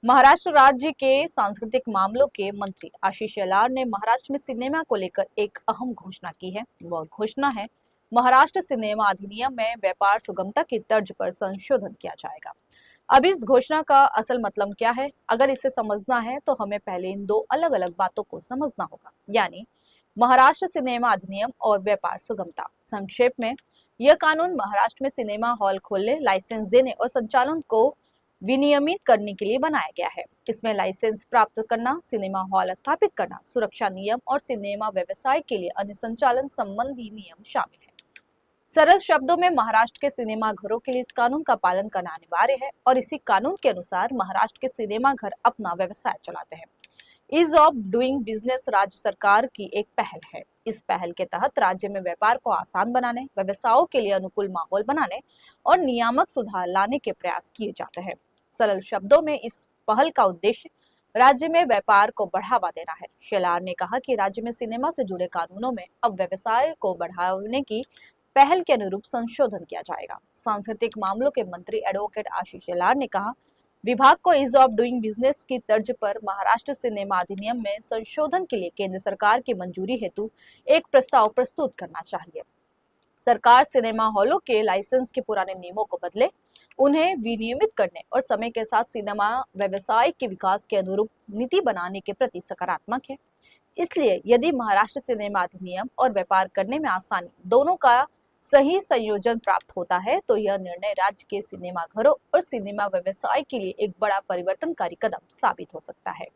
महाराष्ट्र राज्य के सांस्कृतिक मामलों के मंत्री आशीष शेलार ने महाराष्ट्र में सिनेमा को लेकर एक अहम घोषणा की है। वह घोषणा है, महाराष्ट्र सिनेमा अधिनियम में व्यापार सुगमता की तर्ज पर संशोधन किया जाएगा। अब इस घोषणा का असल मतलब क्या है? अगर इसे समझना है तो हमें पहले इन दो अलग अलग बातों को समझना होगा, यानी महाराष्ट्र सिनेमा अधिनियम और व्यापार सुगमता। संक्षेप में, यह कानून महाराष्ट्र में सिनेमा हॉल खोलने, लाइसेंस देने और संचालन को विनियमित करने के लिए बनाया गया है। इसमें लाइसेंस प्राप्त करना, सिनेमा हॉल स्थापित करना, सुरक्षा नियम और सिनेमा व्यवसाय के लिए अन्य संचालन संबंधी नियम शामिल है। सरल शब्दों में, महाराष्ट्र के सिनेमा घरों के लिए इस कानून का पालन करना अनिवार्य है और इसी कानून के अनुसार महाराष्ट्र के सिनेमा घर अपना व्यवसाय चलाते हैं। ईज ऑफ डूइंग बिजनेस राज्य सरकार की एक पहल है। इस पहल के तहत राज्य में व्यापार को आसान बनाने, व्यवसायों के लिए अनुकूल माहौल बनाने और नियामक सुधार लाने के प्रयास किए जाते हैं। सरल शब्दों में, इस पहल का उद्देश्य राज्य में व्यापार को बढ़ावा देना है। शेलार ने कहा कि राज्य में सिनेमा से जुड़े कानूनों में अब व्यवसाय को बढ़ाने की पहल के अनुरूप संशोधन किया जाएगा। सांस्कृतिक मामलों के मंत्री एडवोकेट आशीष शेलार ने कहा, विभाग को ईज ऑफ डूइंग बिजनेस की तर्ज पर महाराष्ट्र सिनेमा अधिनियम में संशोधन के लिए केंद्र सरकार की मंजूरी हेतु एक प्रस्ताव प्रस्तुत करना चाहिए। सरकार सिनेमा हॉलों के लाइसेंस के पुराने नियमों को बदले, उन्हें विनियमित करने और समय के साथ सिनेमा व्यवसाय के विकास के अनुरूप नीति बनाने के प्रति सकारात्मक है। इसलिए यदि महाराष्ट्र सिनेमा अधिनियम और व्यापार करने में आसानी दोनों का सही संयोजन प्राप्त होता है, तो यह निर्णय राज्य के सिनेमा घरों और सिनेमा व्यवसाय के लिए एक बड़ा परिवर्तनकारी कदम साबित हो सकता है।